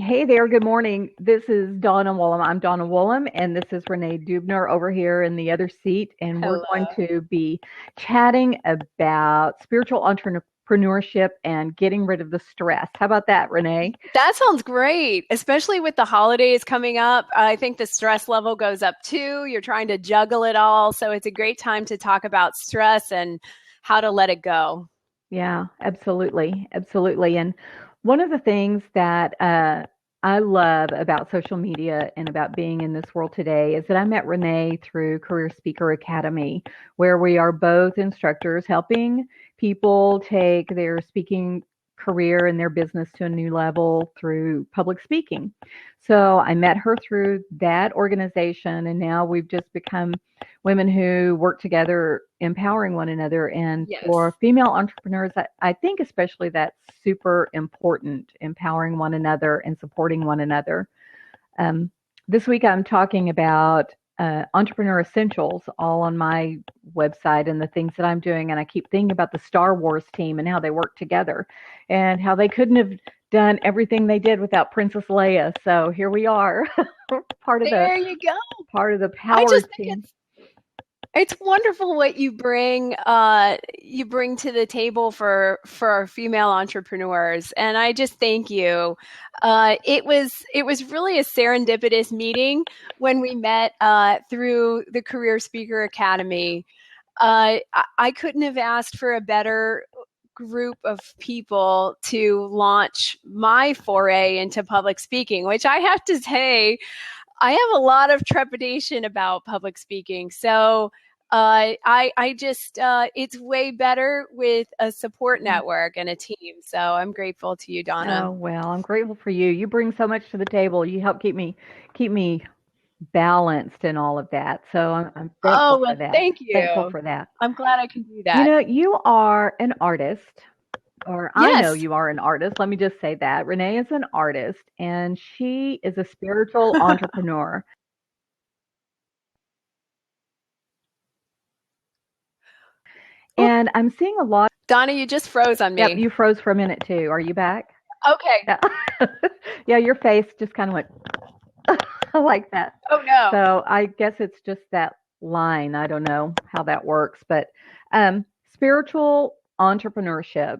Hey there, good morning. This is Donna Woolam. I'm Donna Woolam, and this is Renee Deubner over here in the other seat. And we're going Hello. to be chatting about spiritual entrepreneurship and getting rid of the stress. How about that, Renee? That sounds great, especially with the holidays coming up. I think the stress level goes up too. You're trying to juggle it all. So it's a great time to talk about stress and how to let it go. Yeah, absolutely. Absolutely. And one of the things that I love about social media and about being in this world today is that I met Renee through Career Speaker Academy, where we are both instructors helping people take their speaking career and their business to a new level through public speaking. So I met her through that organization, and now we've just become women who work together, empowering one another. And Yes. for female entrepreneurs, I think especially that's super important, empowering one another and supporting one another. Um, this week I'm talking about entrepreneur essentials all on my website and the things that I'm doing. And I keep thinking about the Star Wars team and how they work together and how they couldn't have done everything they did without Princess Leia. So here we are, part of the There you go. part of the I power just think team. it's wonderful what you bring to the table for female entrepreneurs, and I just thank you. It was really a serendipitous meeting when we met through the Career Speaker Academy. I couldn't have asked for a better group of people to launch my foray into public speaking, which I have to say I have a lot of trepidation about public speaking. So I just, it's way better with a support network and a team. So I'm grateful to you, Donna. Oh, well, I'm grateful for you. You bring so much to the table. You help keep me balanced and all of that. So I'm thankful Oh, for well, that. thank Thankful you. for that. I'm glad I can do You that. know, you are an artist, or I know Yes. you are an artist. Let me just say that. Renee is an artist and she is a spiritual entrepreneur. Oh, And I'm seeing a lot. Donna, you just froze on Yep, me. you froze for a minute too. Are you back? Okay. Yeah. Yeah, your face just kind of went like that. Oh, no. So I guess it's just that line. I don't know how that works, but spiritual entrepreneurship,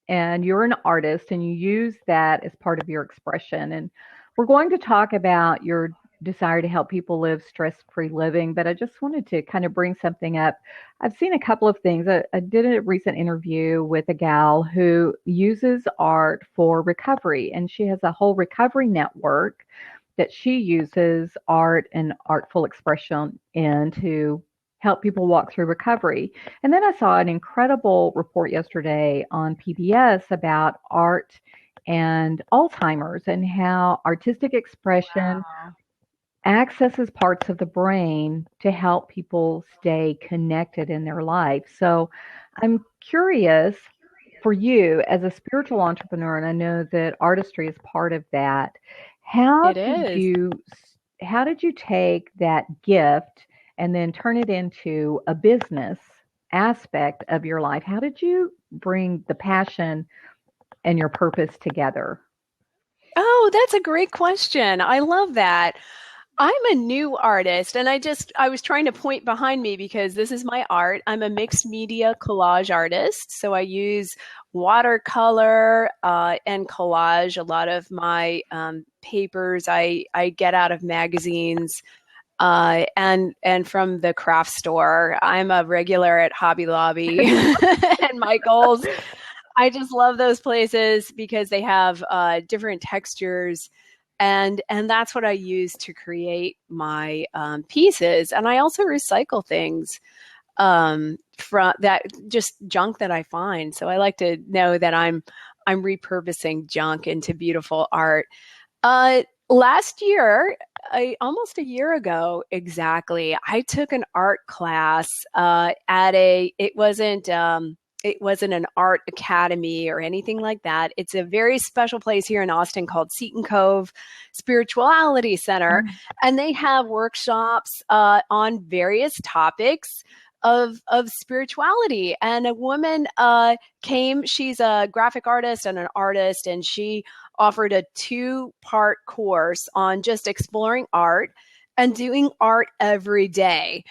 and you're an artist and you use that as part of your expression. And we're going to talk about your desire to help people live stress-free living, but I just wanted to kind of bring something up. I've seen a couple of things. I did a recent interview with a gal who uses art for recovery, and she has a whole recovery network that she uses art and artful expression in to help people walk through recovery. And then I saw an incredible report yesterday on PBS about art and Alzheimer's and how artistic expression Wow. accesses parts of the brain to help people stay connected in their life. So I'm curious for you as a spiritual entrepreneur, and I know that artistry is part of that. How It did is. you how did you take that gift and then turn it into a business aspect of your life? How did you bring the passion and your purpose together? Oh, that's a great question. I love that. I'm a new artist, and I was trying to point behind me because this is my art. I'm a mixed media collage artist, so I use watercolor and collage. A lot of my papers I get out of magazines and from the craft store. I'm a regular at Hobby Lobby and Michael's. I just love those places because they have different textures, and that's what I use to create my pieces. And I also recycle things from that, just junk that I find. So I like to know that I'm repurposing junk into beautiful art. Last year, almost a year ago exactly, I took an art class at a. It wasn't an art academy or anything like that. It's a very special place here in Austin called Seton Cove Spirituality Center, Mm. and they have workshops on various topics of spirituality. And a woman came. She's a graphic artist and an artist, and she offered a 2-part course on just exploring art and doing art every day,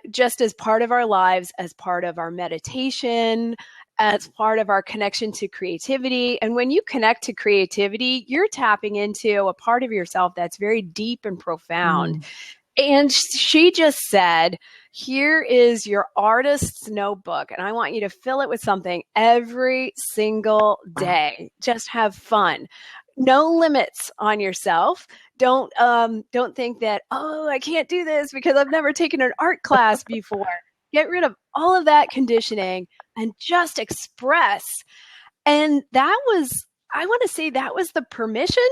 just as part of our lives, as part of our meditation, as part of our connection to creativity. And when you connect to creativity, you're tapping into a part of yourself that's very deep and profound. And she just said, here is your artist's notebook, and I want you to fill it with something every single day. Just have fun. No limits on yourself. Don't think that, oh, I can't do this because I've never taken an art class before. Get rid of all of that conditioning and just express. And that was, I want to say, that was the permission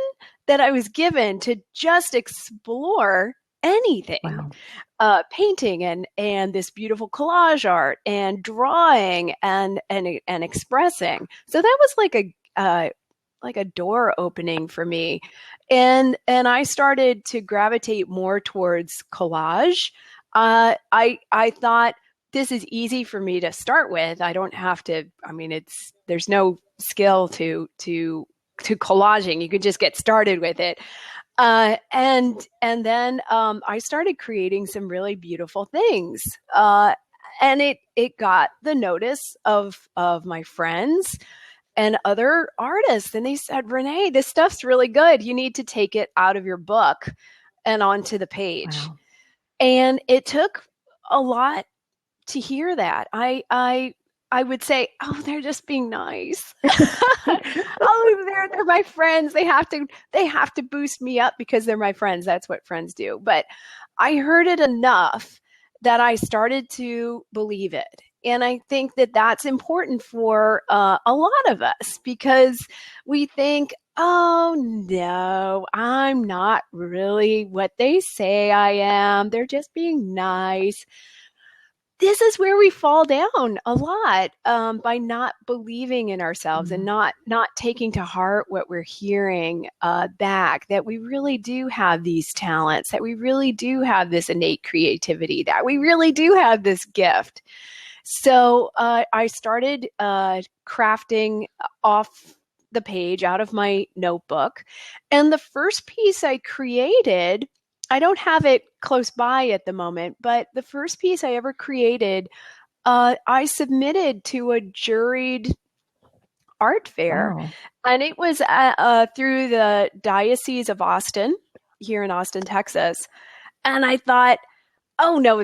that I was given to just explore anything. Wow. Painting and this beautiful collage art and drawing and expressing. So that was like a door opening for me. And I started to gravitate more towards collage. I thought, this is easy for me to start with. I don't have to, I mean, there's no skill to collaging. You could just get started with it. And then I started creating some really beautiful things. And it got the notice of my friends and other artists. And they said, Renee, this stuff's really good. You need to take it out of your book and onto the page. Wow. And it took a lot to hear that. I would say, oh, they're just being nice. Oh, they're my friends. They have to boost me up because they're my friends. That's what friends do. But I heard it enough that I started to believe it. And I think that that's important for a lot of us, because we think, oh, no, I'm not really what they say I am. They're just being nice. This is where we fall down a lot, by not believing in ourselves and not taking to heart what we're hearing back, that we really do have these talents, that we really do have this innate creativity, that we really do have this gift. So I started crafting off the page out of my notebook. And the first piece I created, I don't have it close by at the moment, but the first piece I ever created, I submitted to a juried art fair. Wow. And it was through the Diocese of Austin, here in Austin, Texas. And I thought, oh no,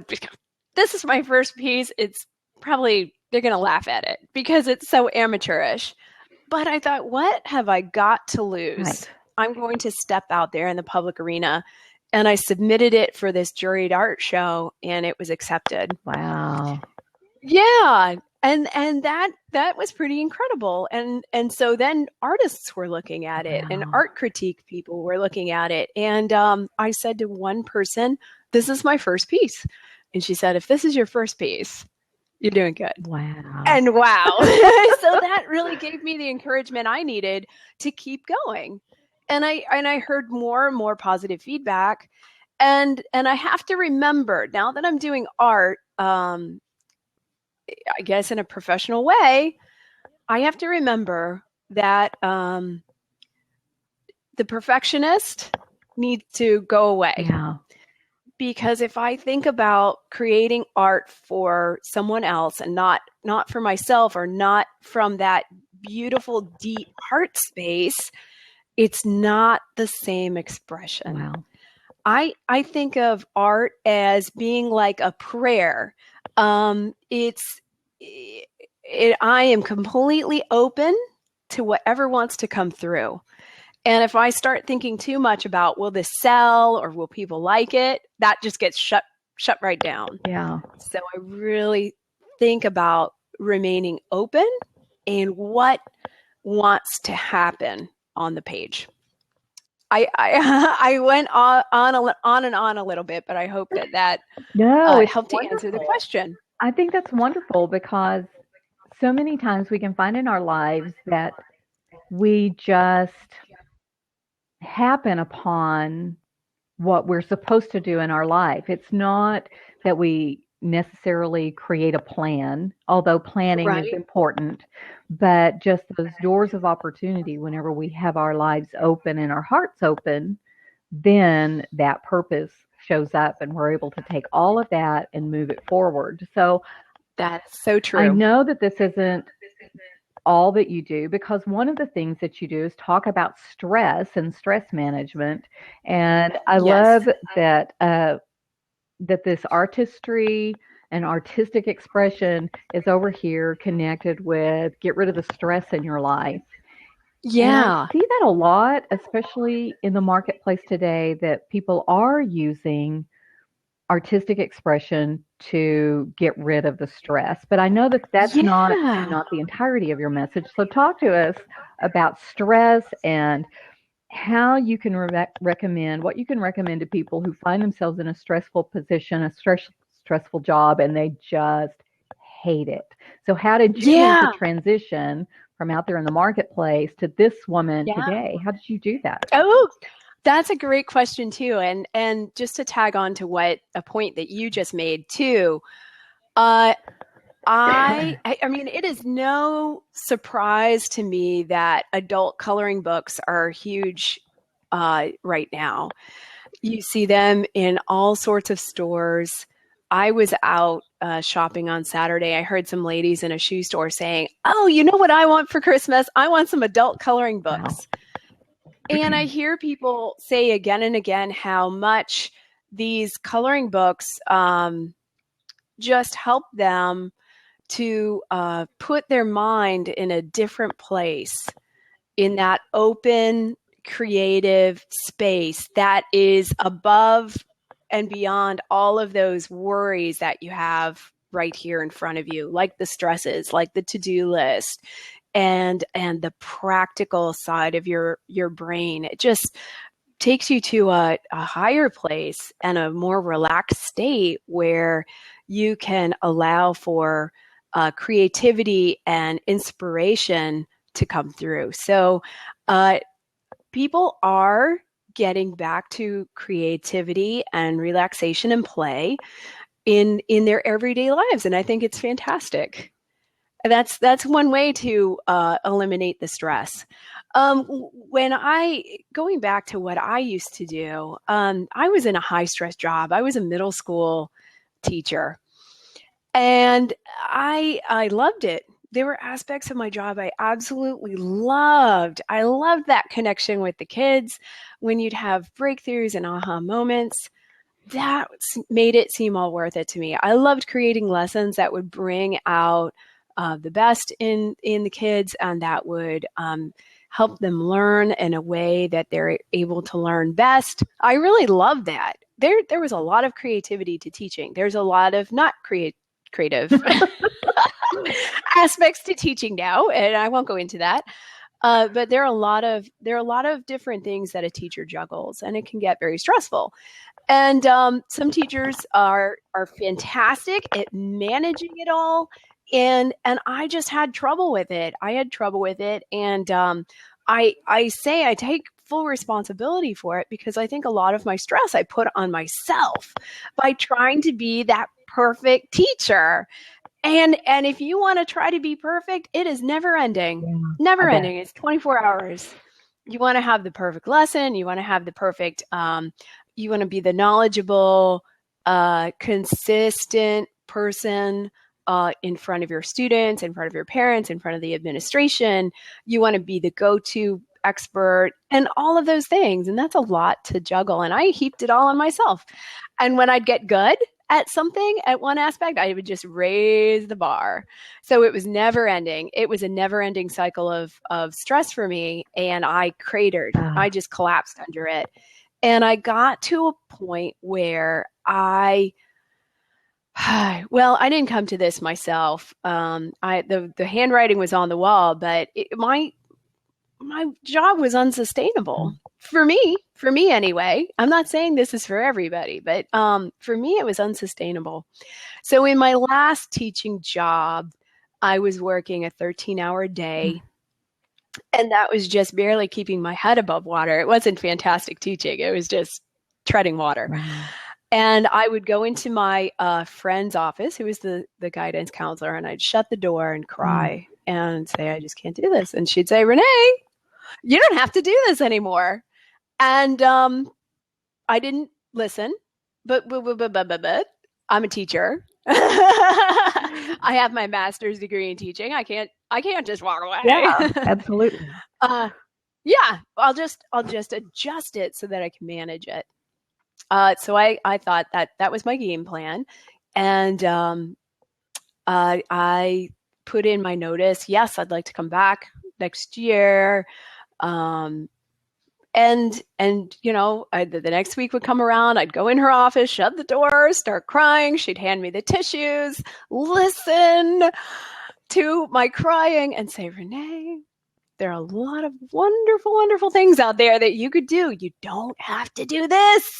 this is my first piece. It's probably, they're going to laugh at it because it's so amateurish. But I thought, what have I got to lose? Right. I'm going to step out there in the public arena. And I submitted it for this juried art show, and it was accepted. Wow. Yeah. And that was pretty incredible. And so then artists were looking at it, and art critique people were looking at it. And I said to one person, this is my first piece. And she said, if this is your first piece, you're doing good. Wow. And wow. So that really gave me the encouragement I needed to keep going. And I heard more and more positive feedback. And I have to remember, now that I'm doing art, I guess in a professional way, I have to remember that the perfectionist needs to go away. Yeah. Because if I think about creating art for someone else and not for myself, or not from that beautiful, deep heart space, it's not the same expression. Wow. I think of art as being like a prayer. I am completely open to whatever wants to come through. And if I start thinking too much about, will this sell or will people like it, that just gets shut right down. Yeah. So I really think about remaining open and what wants to happen on the page. I went on and on a little bit, but I hope that No, helped to answer the question. I think that's wonderful, because so many times we can find in our lives that we just happen upon what we're supposed to do in our life. It's not that we necessarily create a plan, although planning is Right. important, but just those doors of opportunity whenever we have our lives open and our hearts open, then that purpose shows up and we're able to take all of that and move it forward. So That's so I true. know that this isn't all that you do, because one of the things that you do is talk about stress and stress management. And I Yes. love that this artistry and artistic expression is over here connected with get rid of the stress in your life. And I Yeah. see that a lot, especially in the marketplace today, that people are using artistic expression to get rid of the stress. But I know that that's Yeah. not the entirety of your message. So talk to us about stress and how you can recommend what you can recommend to people who find themselves in a stressful position, stressful job, and they just hate it. So how did you make the Yeah. transition from out there in the marketplace to this woman Yeah. today? How did you do that? Oh, that's a great question too. And just to tag on to what a point that you just made too, uh, I mean, it is no surprise to me that adult coloring books are huge right now. You see them in all sorts of stores. I was out shopping on Saturday. I heard some ladies in a shoe store saying, "Oh, you know what I want for Christmas? I want some adult coloring Wow. books." And I hear people say again and again how much these coloring books just help them to put their mind in a different place, in that open, creative space that is above and beyond all of those worries that you have right here in front of you, like the stresses, like the to-do list, and the practical side of your brain. It just takes you to a higher place and a more relaxed state where you can allow for creativity and inspiration to come through. So people are getting back to creativity and relaxation and play in their everyday lives, and I think it's fantastic. That's one way to eliminate the stress. When I going back to what I used to do, I was in a high stress job. I was a middle school teacher, and I loved it. There were aspects of my job I absolutely loved. I loved that connection with the kids when you'd have breakthroughs and aha moments. That made it seem all worth it to me. I loved creating lessons that would bring out the best in the kids, and that would help them learn in a way that they're able to learn best. I really love that. There was a lot of creativity to teaching. There's a lot of not creative aspects to teaching now, and I won't go into that. But there are a lot of different things that a teacher juggles, and it can get very stressful. And some teachers are fantastic at managing it all, and I just had trouble with it. I had trouble with it, and I say I take full responsibility for it, because I think a lot of my stress I put on myself by trying to be that perfect teacher. And if you want to try to be perfect, it is never ending. Yeah, I Never bet. ending. It's 24 hours. You want to have the perfect lesson. You want to have the perfect, you want to be the knowledgeable, consistent person in front of your students, in front of your parents, in front of the administration. You want to be the go-to expert and all of those things. And that's a lot to juggle. And I heaped it all on myself. And when I'd get good at something, at one aspect, I would just raise the bar. So it was never ending. It was a never ending cycle of stress for me. And I cratered. I just collapsed under it. And I got to a point where well, I didn't come to this myself. The handwriting was on the wall, but my job was unsustainable for me anyway. I'm not saying this is for everybody, but for me, it was unsustainable. So in my last teaching job, I was working a 13-hour day, and that was just barely keeping my head above water. It wasn't fantastic teaching. It was just treading water. Wow. And I would go into my friend's office, who was the guidance counselor, and I'd shut the door and cry and say, I just can't do this. And she'd say, Renee, you don't have to do this anymore. And I didn't listen, but I'm a teacher. I have my master's degree in teaching. I can't just walk away. Yeah, absolutely. Yeah, I'll just adjust it so that I can manage it. So I thought that was my game plan, and I put in my notice. Yes, I'd like to come back next year. And you know, the next week would come around. I'd go in her office, shut the door, start crying. She'd hand me the tissues, listen to my crying, and say, Renee, there are a lot of wonderful, wonderful things out there that you could do. You don't have to do this.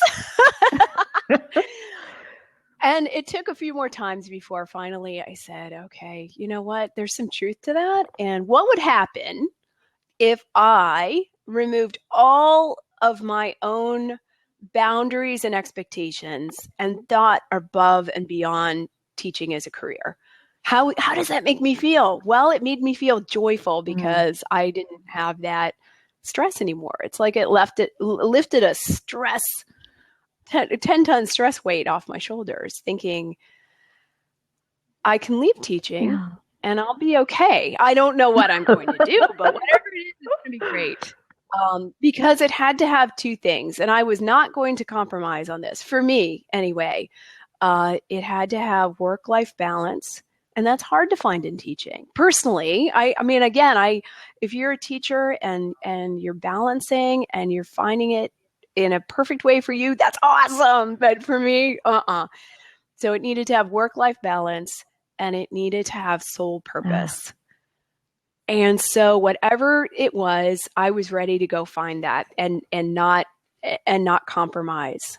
And it took a few more times before finally I said, okay, you know what? There's some truth to that. And what would happen if I removed all of my own boundaries and expectations and thought above and beyond teaching as a career? How does that make me feel? Well, it made me feel joyful because I didn't have that stress anymore. It's like it lifted a stress, 10-ton stress weight off my shoulders, thinking I can leave teaching and I'll be okay. I don't know what I'm going to do, but whatever it is, it's going to be great. Because it had to have two things, and I was not going to compromise on this. For me, anyway, it had to have work-life balance. And that's hard to find in teaching. Personally, I mean, again, if you're a teacher and you're balancing and you're finding it in a perfect way for you, that's awesome. But for me, So it needed to have work-life balance and it needed to have soul purpose. And so whatever it was, I was ready to go find that and not compromise.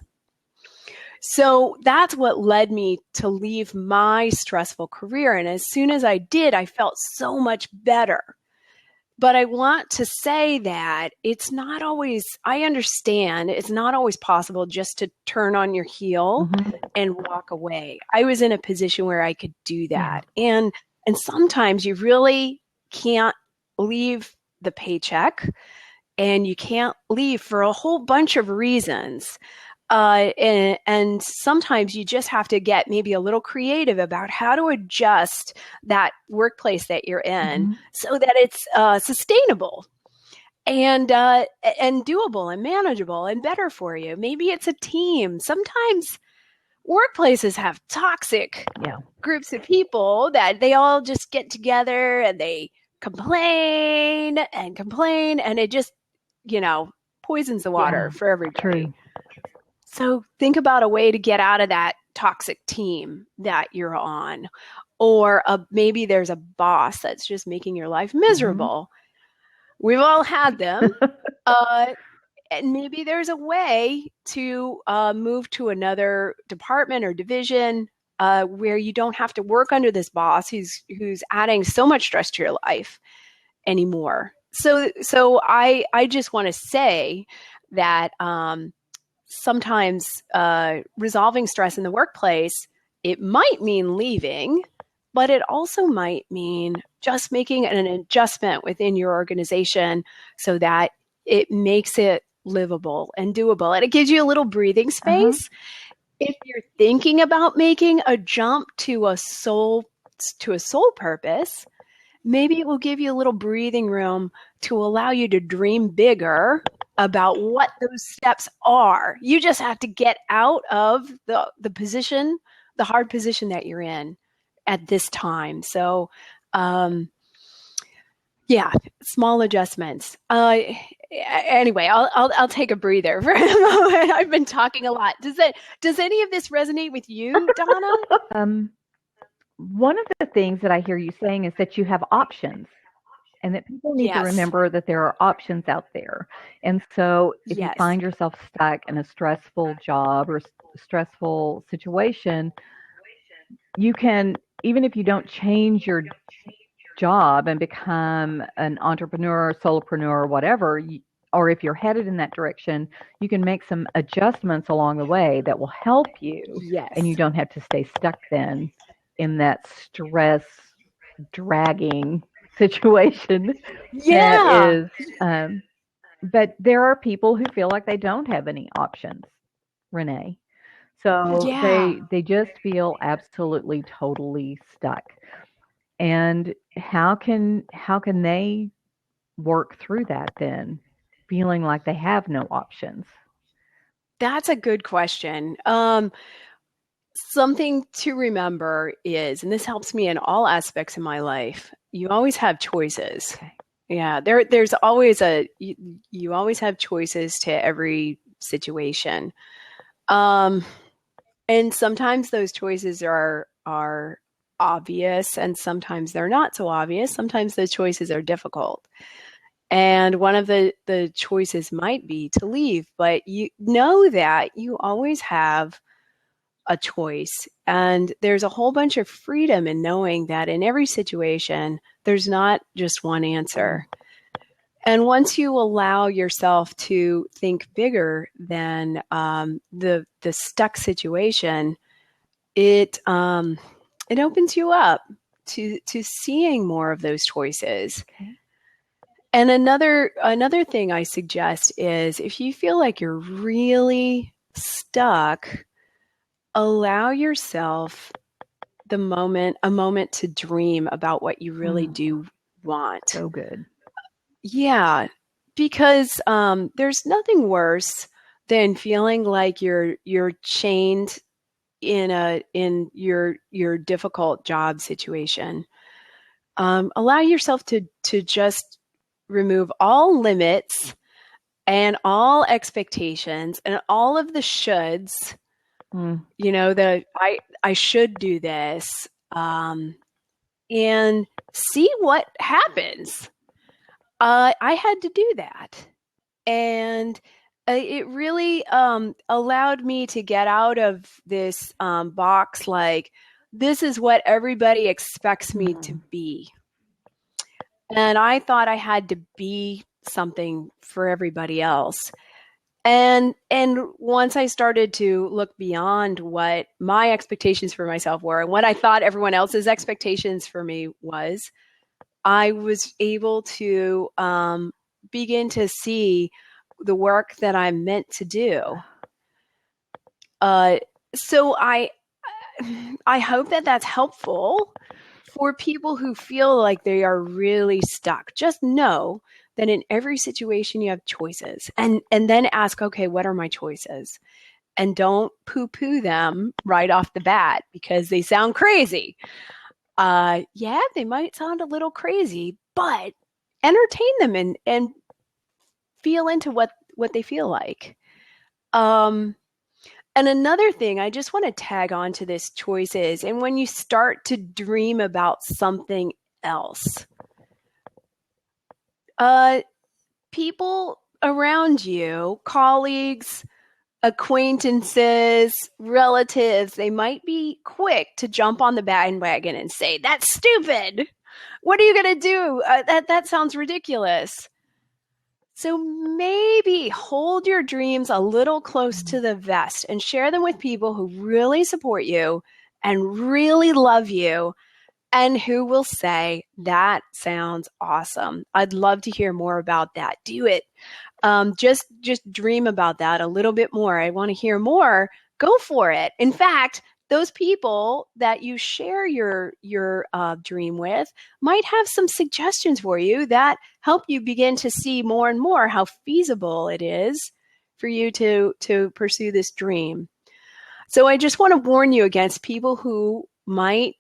So that's what led me to leave my stressful career. And as soon as I did, I felt so much better. But I want to say that it's not always, I understand it's not always possible just to turn on your heel and walk away. I was in a position where I could do that. And sometimes you really can't leave the paycheck, and you can't leave for a whole bunch of reasons. And sometimes you just have to get maybe a little creative about how to adjust that workplace that you're in so that it's sustainable and doable and manageable and better for you. Maybe it's a team. Sometimes workplaces have toxic groups of people that they all just get together and they complain, and it just, poisons the water for everybody. True. So think about a way to get out of that toxic team that you're on. Or maybe there's a boss that's just making your life miserable. We've all had them. And maybe there's a way to move to another department or division where you don't have to work under this boss who's adding so much stress to your life anymore. So I just want to say that sometimes resolving stress in the workplace, it might mean leaving, but it also might mean just making an adjustment within your organization so that it makes it livable and doable. And it gives you a little breathing space. If you're thinking about making a jump to a soul purpose, maybe it will give you a little breathing room to allow you to dream bigger about what those steps are. You just have to get out of the position, the hard position that you're in at this time. So, small adjustments. Anyway, I'll take a breather for a moment. I've been talking a lot. Does any of this resonate with you, Donna? One of the things that I hear you saying is that you have options, and that people need to remember that there are options out there. And so if you find yourself stuck in a stressful job or stressful situation, you can, even if you don't change your job and become an entrepreneur, solopreneur, or whatever, or if you're headed in that direction, you can make some adjustments along the way that will help you, and you Yes. don't have to stay stuck then in that stress dragging situation that Yeah. is. But there are people who feel like they don't have any options, Renee. So Yeah. they just feel absolutely totally stuck. And how can they work through that then, feeling like they have no options? That's a good question. Something to remember is, and this helps me in all aspects of my life, you always have choices. Okay. Yeah, there's always you always have choices to every situation. Um, and sometimes those choices are obvious and sometimes they're not so obvious. Sometimes those choices are difficult. And one of the choices might be to leave, but you know that you always have a choice. And there's a whole bunch of freedom in knowing that in every situation, there's not just one answer. And once you allow yourself to think bigger than the stuck situation, it opens you up to seeing more of those choices. Okay. And another thing I suggest is if you feel like you're really stuck, allow yourself a moment to dream about what you really do want. So good. Yeah, because there's nothing worse than feeling like you're chained in your difficult job situation. Allow yourself to just remove all limits and all expectations and all of the shoulds. You know, that I should do this, and see what happens. I had to do that, and it really allowed me to get out of this box. Like, this is what everybody expects me to be, and I thought I had to be something for everybody else. And once I started to look beyond what my expectations for myself were and what I thought everyone else's expectations for me was, I was able to begin to see the work that I'm meant to do. So I hope that that's helpful for people who feel like they are really stuck. Just know that in every situation you have choices, and then ask, okay, what are my choices? And don't poo-poo them right off the bat because they sound crazy. Yeah, they might sound a little crazy, but entertain them and feel into what they feel like. And another thing, I just want to tag on to this choices. And when you start to dream about something else, people around you, colleagues, acquaintances, relatives, they might be quick to jump on the bandwagon and say, "That's stupid. What are you going to do? That sounds ridiculous." So maybe hold your dreams a little close to the vest and share them with people who really support you and really love you and who will say, "That sounds awesome. I'd love to hear more about that. Do it. Just dream about that a little bit more. I want to hear more. Go for it." In fact, those people that you share your dream with might have some suggestions for you that help you begin to see more and more how feasible it is for you to pursue this dream. So I just want to warn you against people who might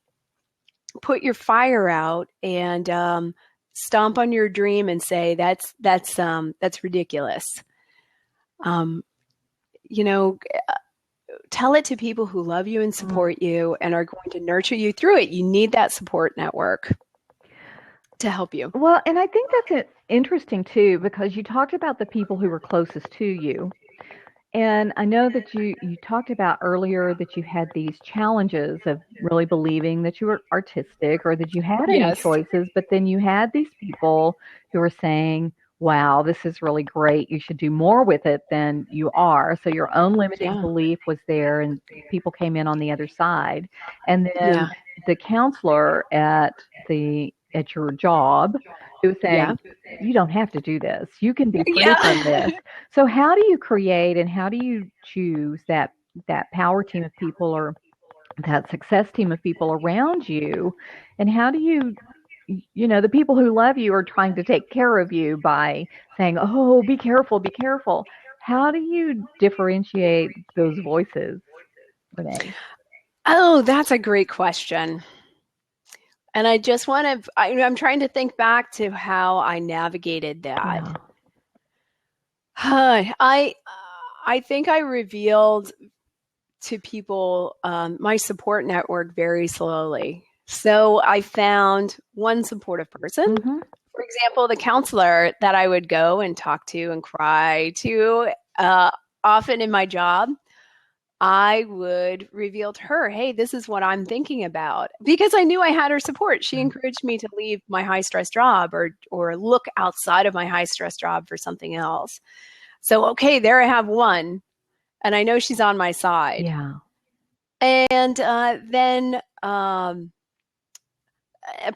put your fire out and stomp on your dream and say that's ridiculous. You know, tell it to people who love you and support you and are going to nurture you through it. You need that support network to help you. Well, and I think that's interesting too, because you talked about the people who were closest to you. And I know that you talked about earlier that you had these challenges of really believing that you were artistic or that you had any Yes. choices, but then you had these people who were saying, wow, this is really great. You should do more with it than you are. So your own limiting Yeah. belief was there and people came in on the other side. And Yeah. then the counselor at your job who was Yeah. saying, you don't have to do this. You can be free from Yeah. this. So how do you create and how do you choose that power team of people or that success team of people around you? And how do the people who love you are trying to take care of you by saying, oh, be careful, be careful. How do you differentiate those voices, Renee? Oh, that's a great question. And I just want to, I'm trying to think back to how I navigated that. Yeah. I think I revealed to people my support network very slowly. So I found one supportive person. Mm-hmm. For example, the counselor that I would go and talk to and cry to often in my job. I would reveal to her, hey, this is what I'm thinking about, because I knew I had her support. She encouraged me to leave my high stress job or look outside of my high stress job for something else. So, okay, there I have one, and I know she's on my side. Yeah. And then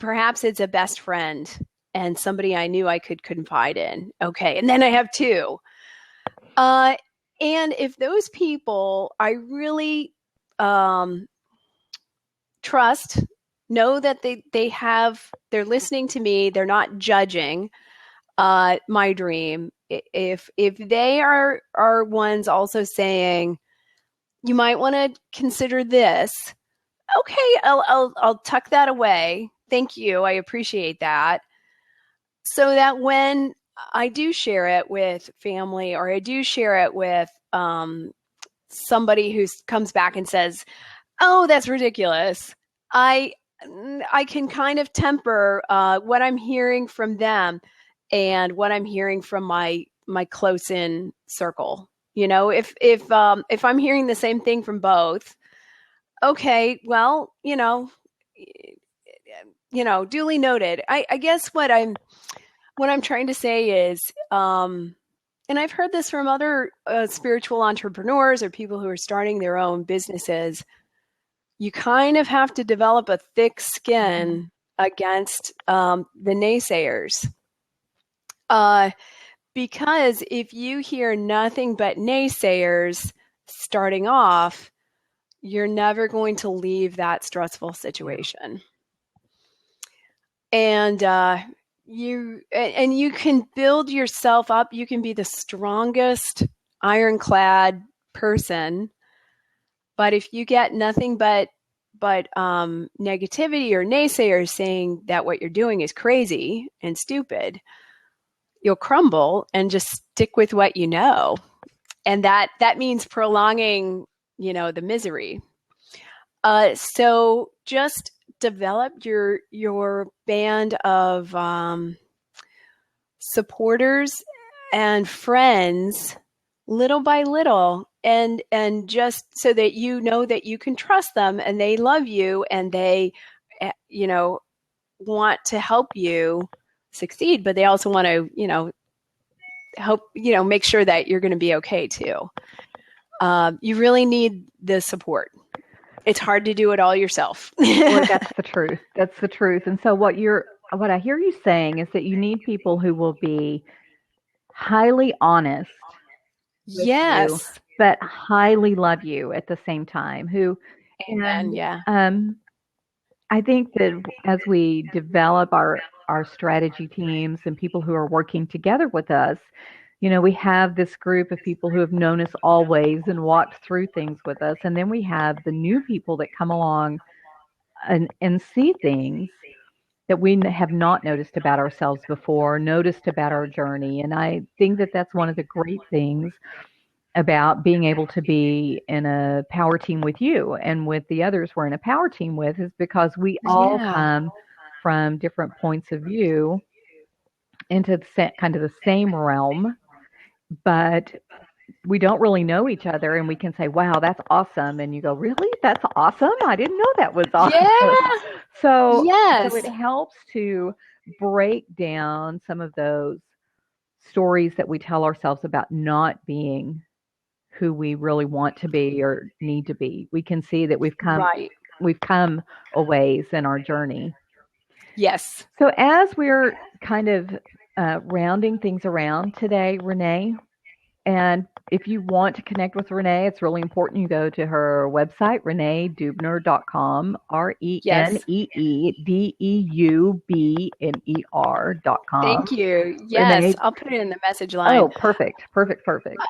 perhaps it's a best friend and somebody I knew I could confide in. Okay, and then I have two. And if those people I really trust, know that they're listening to me, they're not judging my dream. If they are ones also saying, you might want to consider this. Okay, I'll tuck that away. Thank you. I appreciate that. So that when I do share it with family or I do share it with somebody who comes back and says, oh, that's ridiculous, I can kind of temper what I'm hearing from them and what I'm hearing from my close in circle. If I'm hearing the same thing from both, okay, well, duly noted. I guess what I'm trying to say is, and I've heard this from other spiritual entrepreneurs or people who are starting their own businesses, you kind of have to develop a thick skin against the naysayers. Because if you hear nothing but naysayers starting off, you're never going to leave that stressful situation. And you can build yourself up. You can be the strongest ironclad person, but if you get nothing but negativity or naysayers saying that what you're doing is crazy and stupid, you'll crumble and just stick with what you know. And that means prolonging, the misery. So just develop your band of supporters and friends little by little, and just so that you know that you can trust them and they love you and they want to help you succeed, but they also want to help make sure that you're going to be okay too. You really need the support. It's hard to do it all yourself. Well, that's the truth. That's the truth. And so what I hear you saying is that you need people who will be highly honest with Yes. you, but highly love you at the same time. And yeah. I think that as we develop our strategy teams and people who are working together with us, we have this group of people who have known us always and walked through things with us. And then we have the new people that come along and see things that we have not noticed about ourselves before, noticed about our journey. And I think that that's one of the great things about being able to be in a power team with you and with the others we're in a power team with, is because we all come from different points of view into kind of the same realm, but we don't really know each other, and we can say, wow, that's awesome. And you go, really? That's awesome? I didn't know that was awesome. Yeah. So yes. it helps to break down some of those stories that we tell ourselves about not being who we really want to be or need to be. We can see that Right. we've come a ways in our journey. Yes. So as we're kind of rounding things around today, Renee, and if you want to connect with Renee, it's really important you go to her website, reneedeubner.com, Yes. ReneeDeubner.com. Thank you. Yes. Renee, I'll put it in the message oh, line. perfect, perfect, perfect.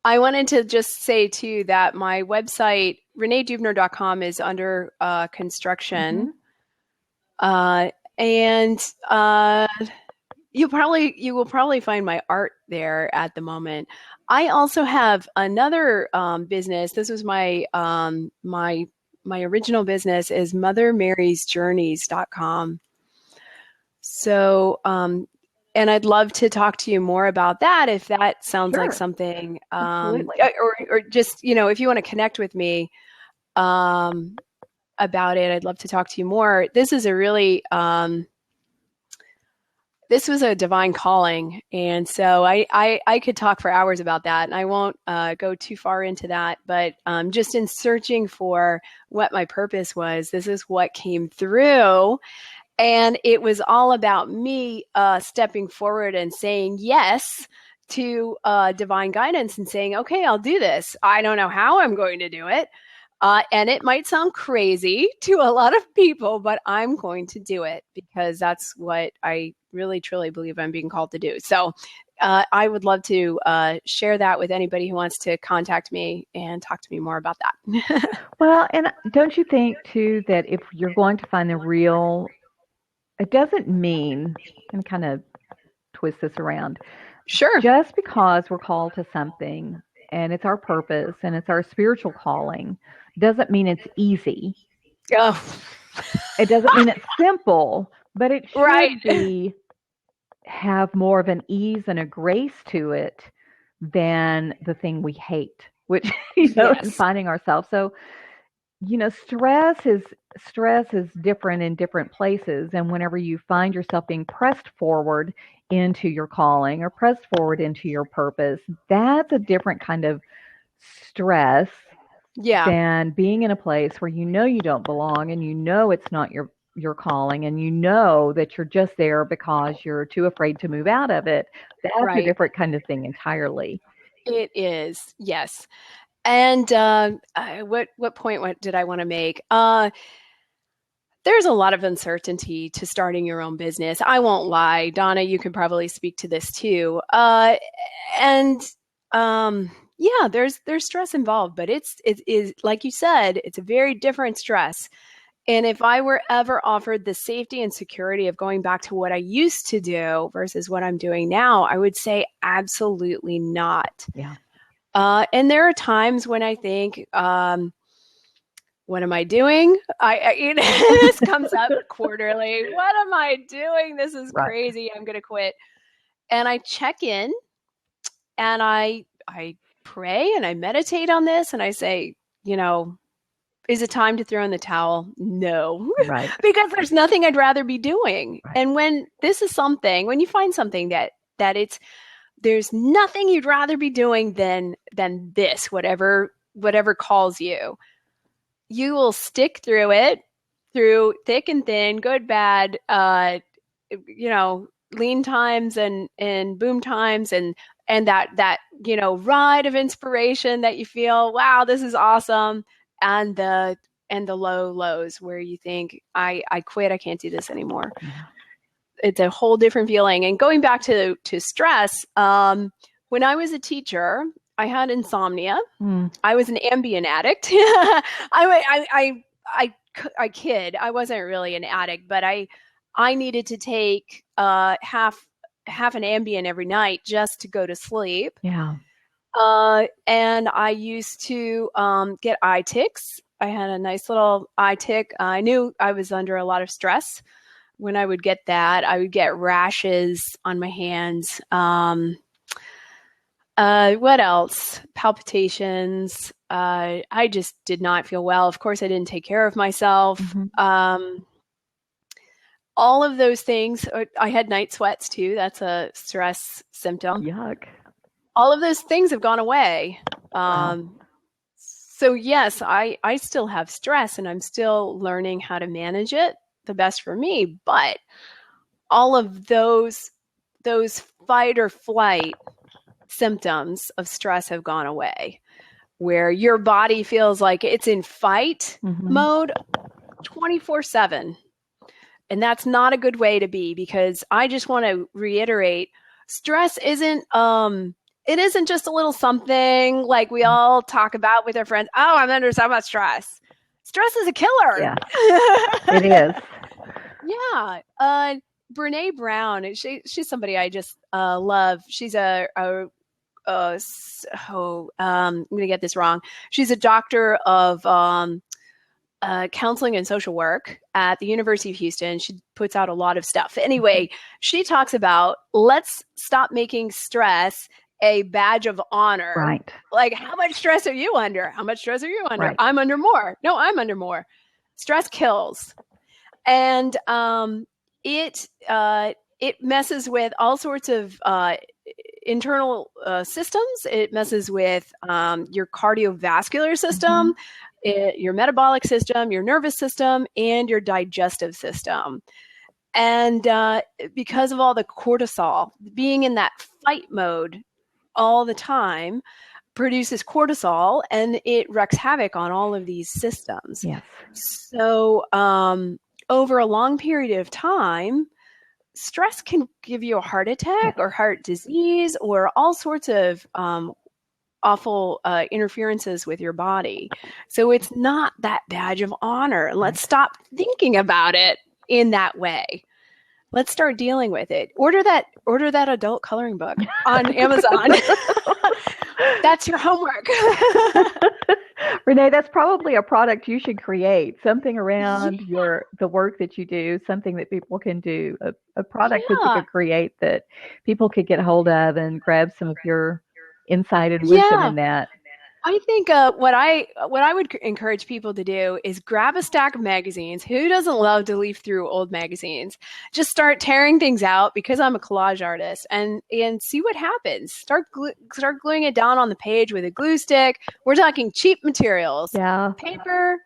I wanted to just say too that my website, reneedeubner.com, is under construction. And you will probably find my art there at the moment. I also have another business. This was my original business is mothermarysjourneys.com. So, and I'd love to talk to you more about that if that sounds like Sure. something, Absolutely. or just, if you want to connect with me about it, I'd love to talk to you more. This is a really, this was a divine calling. And so I could talk for hours about that, and I won't go too far into that, but just in searching for what my purpose was, this is what came through. And it was all about me stepping forward and saying yes to divine guidance and saying, okay, I'll do this. I don't know how I'm going to do it. And it might sound crazy to a lot of people, but I'm going to do it because that's what I really, truly believe I'm being called to do. So I would love to share that with anybody who wants to contact me and talk to me more about that. Well, and don't you think, too, that if you're going to find the real, it doesn't mean, and kind of twist this around, Sure. just because we're called to something and it's our purpose and it's our spiritual calling, doesn't mean it's easy. Oh. It doesn't mean it's simple, but it should Right. have more of an ease and a grace to it than the thing we hate, which, Yes. in finding ourselves. So, stress is different in different places. And whenever you find yourself being pressed forward into your calling or pressed forward into your purpose, that's a different kind of stress than being in a place where you don't belong and it's not your calling and that you're just there because you're too afraid to move out of it. That's a different kind of thing entirely. It is, yes. And what point did I want to make? There's a lot of uncertainty to starting your own business. I won't lie. Donna, you can probably speak to this too. There's stress involved, but it is like you said, it's a very different stress. And if I were ever offered the safety and security of going back to what I used to do versus what I'm doing now, I would say absolutely not. Yeah. And there are times when I think, what am I doing? This comes up quarterly. What am I doing? This is crazy. I'm going to quit. And I check in and I pray and I meditate on this and I say, is it time to throw in the towel? No, right. Because there's nothing I'd rather be doing. Right. And when you find something that there's nothing you'd rather be doing than this, whatever calls you, you will stick through it, through thick and thin, good, bad, lean times and boom times and that ride of inspiration that you feel, wow, this is awesome. And the low lows where you think, I quit, I can't do this anymore. Mm-hmm. It's a whole different feeling. And going back to stress, when I was a teacher, I had insomnia. I was an Ambien addict. I kid. I wasn't really an addict, but I needed to take half an Ambien every night just to go to sleep. Yeah. And I used to get eye ticks. I had a nice little eye tick. I knew I was under a lot of stress. When I would get that, I would get rashes on my hands. What else? Palpitations. I just did not feel well. Of course, I didn't take care of myself. Mm-hmm. all of those things. I had night sweats too. That's a stress symptom. Yuck. All of those things have gone away. Wow. So yes, I still have stress and I'm still learning how to manage it the best for me. But all of those fight or flight symptoms of stress have gone away, where your body feels like it's in fight mode 24/7. And that's not a good way to be, because I just want to reiterate, stress isn't it isn't just a little something like we all talk about with our friends. Oh, I'm under so much stress. Stress is a killer. Yeah, it is. Yeah. Brene Brown, she's somebody I just love. She's I'm going to get this wrong. She's a doctor of counseling and social work at the University of Houston. She puts out a lot of stuff. Anyway, she talks about, let's stop making stress a badge of honor. Right. Like, how much stress are you under? How much stress are you under? Right. I'm under more. No, I'm under more. Stress kills. And it messes with all sorts of internal systems. It messes with your cardiovascular system, your metabolic system, your nervous system, and your digestive system. And because of all the cortisol, being in that fight mode all the time produces cortisol, and it wreaks havoc on all of these systems. Yes. So over a long period of time, stress can give you a heart attack or heart disease or all sorts of awful interferences with your body. So it's not that badge of honor. Let's stop thinking about it in that way. Let's start dealing with it. Order that adult coloring book on Amazon. That's your homework. Renee, that's probably a product you should create, something around the work that you do, something that people can do, a product that you could create that people could get hold of and grab some of your insight and wisdom in that. I think what I would encourage people to do is grab a stack of magazines. Who doesn't love to leaf through old magazines? Just start tearing things out, because I'm a collage artist, and see what happens. Start gluing it down on the page with a glue stick. We're talking cheap materials. Yeah. Paper,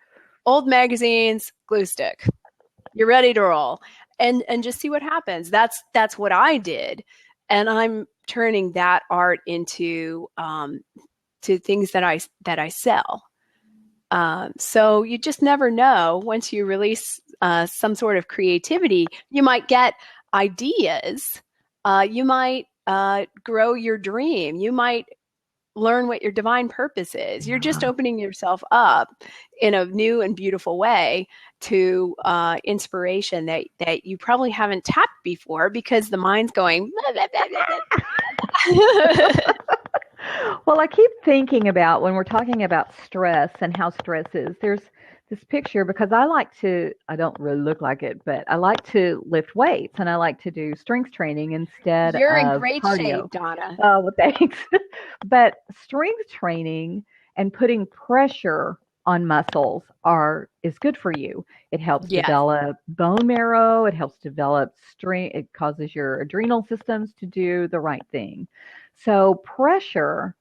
old magazines, glue stick. You're ready to roll. And just see what happens. That's what I did. And I'm turning that art into to things that I sell. So you just never know. Once you release some sort of creativity, you might get ideas. You might grow your dream. You might learn what your divine purpose is. You're just opening yourself up in a new and beautiful way to inspiration that you probably haven't tapped before, because the mind's going blah, blah, blah, blah. Well, I keep thinking about, when we're talking about stress and how stress is, there's this picture, because I don't really look like it, but I like to lift weights and I like to do strength training instead of cardio. You're in great shape, Donna. Oh, well, thanks. But strength training and putting pressure on muscles is good for you. It helps develop bone marrow. It helps develop strength. It causes your adrenal systems to do the right thing. So pressure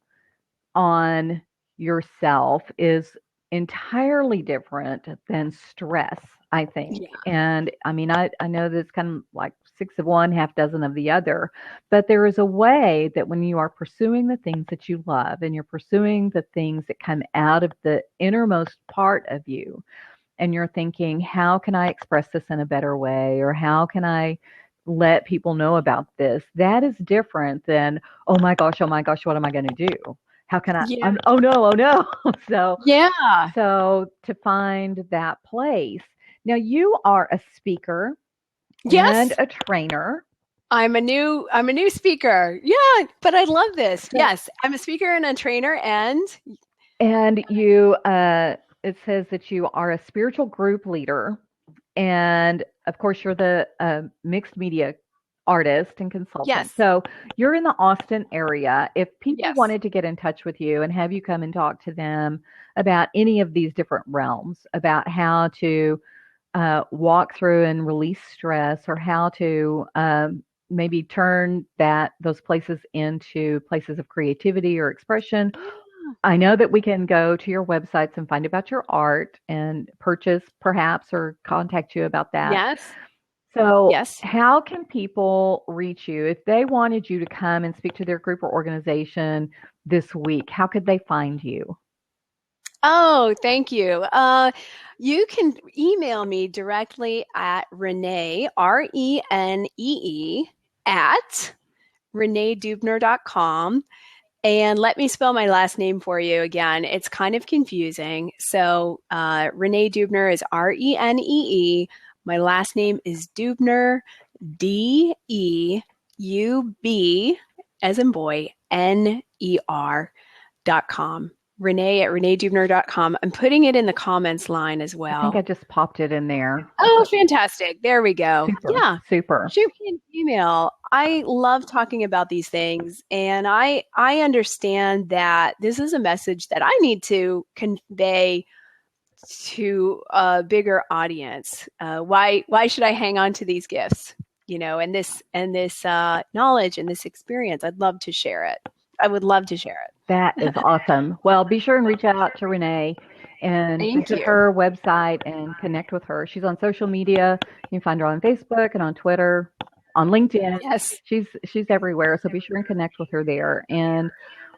on yourself is entirely different than stress, I think. Yeah. And I mean, I know that it's kind of like 6 of one, half dozen of the other, but there is a way that when you are pursuing the things that you love and you're pursuing the things that come out of the innermost part of you, and you're thinking, how can I express this in a better way? Or how can I let people know about this? That is different than, oh my gosh, what am I going to do? How can I, oh no. So to find that place. Now you are a speaker and a trainer. I'm a new speaker. Yeah, but I love this. Yes, I'm a speaker and a trainer, and you, it says that you are a spiritual group leader. And of course, you're the mixed media artist and consultant. Yes. So you're in the Austin area. If people wanted to get in touch with you and have you come and talk to them about any of these different realms, about how to walk through and release stress, or how to maybe turn those places into places of creativity or expression, I know that we can go to your websites and find about your art and purchase perhaps, or contact you about that. Yes. So Yes. how can people reach you if they wanted you to come and speak to their group or organization this week? How could they find you? Oh, thank you. You can email me directly at Renee, Renee, at renedeubner.com. And let me spell my last name for you again. It's kind of confusing. So Renee Deubner is Renee. My last name is Deubner, Deub, as in boy, Ner.com. Renee at renedeubner.com. I'm putting it in the comments line as well. I think I just popped it in there. Oh, fantastic. There we go. Super, yeah. Super. Shoot me an email. I love talking about these things. And I understand that this is a message that I need to convey to a bigger audience. Why should I hang on to these gifts? And this knowledge and this experience. I'd love to share it. I would love to share it. That is awesome. Well, be sure and reach out to Renee and visit her website and connect with her. She's on social media. You can find her on Facebook and on Twitter, on LinkedIn. Yes. She's everywhere. So be sure and connect with her there. And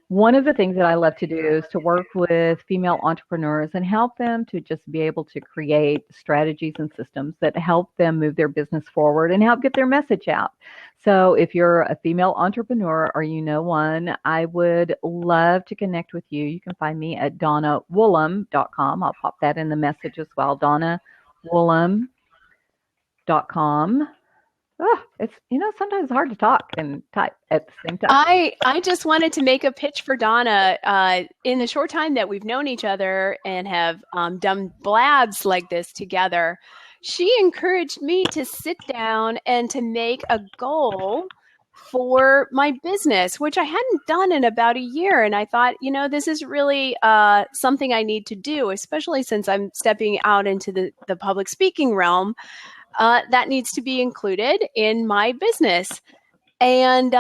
one of the things that I love to do is to work with female entrepreneurs and help them to just be able to create strategies and systems that help them move their business forward and help get their message out. So if you're a female entrepreneur or you know one, I would love to connect with you. You can find me at donnawoolam.com. I'll pop that in the message as well, donnawoolam.com. Oh, it's, sometimes it's hard to talk and type at the same time. I just wanted to make a pitch for Donna. In the short time that we've known each other and have done blabs like this together, she encouraged me to sit down and to make a goal for my business, which I hadn't done in about a year. And I thought, this is really something I need to do, especially since I'm stepping out into the public speaking realm. That needs to be included in my business. And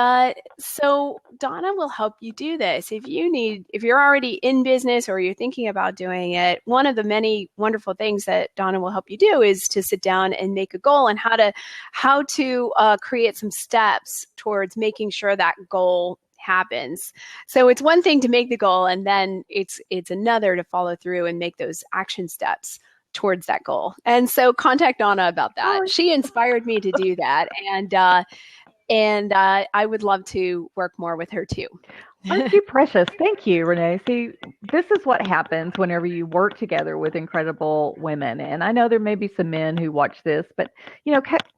so Donna will help you do this. If you're already in business or you're thinking about doing it, one of the many wonderful things that Donna will help you do is to sit down and make a goal and how to create some steps towards making sure that goal happens. So it's one thing to make the goal, and then it's another to follow through and make those action steps towards that goal. And so contact Donna about that. She inspired me to do that. And I would love to work more with her too. Aren't you precious? Thank you, Renee. See, this is what happens whenever you work together with incredible women. And I know there may be some men who watch this, but,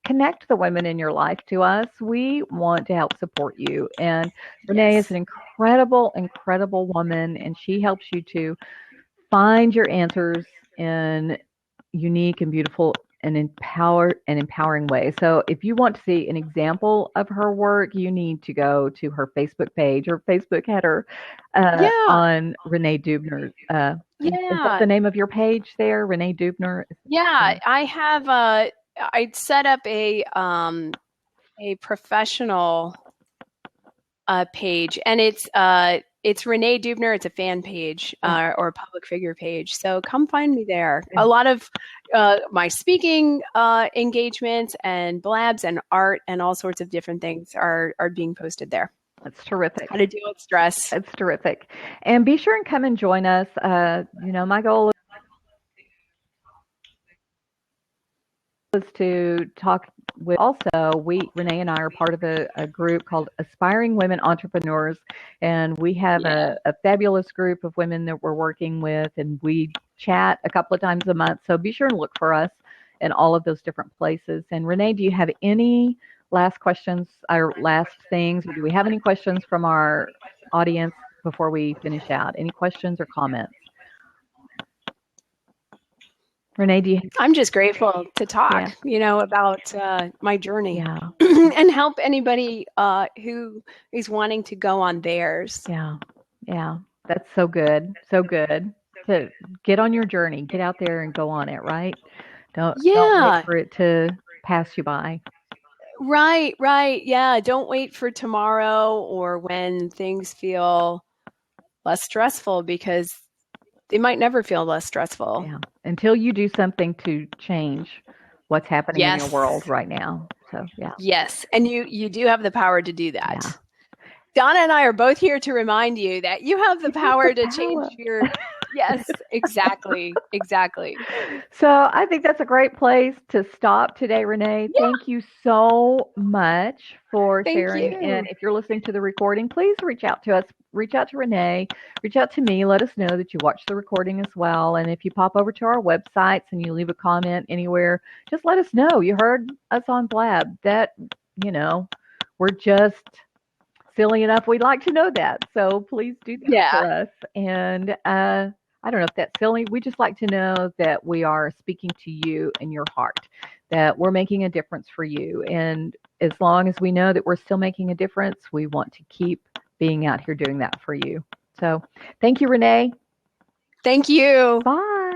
connect the women in your life to us. We want to help support you. And Renee is an incredible, incredible woman, and she helps you to find your answers in unique and beautiful and empowering way. So if you want to see an example of her work, you need to go to her Facebook page or Facebook header on Renee Deubner. Is that the name of your page there, Renee Deubner? Yeah, I have I set up a professional page, and it's Renee Deubner. It's a fan page or a public figure page. So come find me there. A lot of my speaking engagements and blabs and art and all sorts of different things are being posted there. That's terrific. How to deal with stress. That's terrific. And be sure and come and join us. My goal is to talk with, also, Renee and I are part of a group called Aspiring Women Entrepreneurs, and we have a fabulous group of women that we're working with, and we chat a couple of times a month. So be sure and look for us in all of those different places. And Renee, do you have any last questions or last things, or do we have any questions from our audience before we finish out? Any questions or comments? Renee, I'm just grateful to talk, about my journey and help anybody who is wanting to go on theirs. Yeah. That's so good. So good to get on your journey, get out there and go on it, right? Don't wait Yeah. for it to pass you by. Right, right. Yeah. Don't wait for tomorrow or when things feel less stressful, because they might never feel less stressful. Yeah. Until you do something to change what's happening in your Yes. world right now. So, yeah. Yes. And you do have the power to do Yeah. that. Donna and I are both here to remind you that you have the You have the power to change power. your. Yes, exactly. Exactly. So I think that's a great place to stop today, Renee. Yeah. Thank you so much for Thank sharing. And you. if you're listening to the recording, please reach out to us. Reach out to Renee. Reach out to me. Let us know that you watched the recording as well. And if you pop over to our websites and you leave a comment anywhere, just let us know you heard us on Blab. That, you know, we're just silly enough. We'd like to know that. So please do that Yeah. for us. And I don't know if that's silly. We just like to know that we are speaking to you in your heart, that we're making a difference for you. And as long as we know that we're still making a difference, we want to keep being out here doing that for you. So thank you, Renee. Thank you. Bye.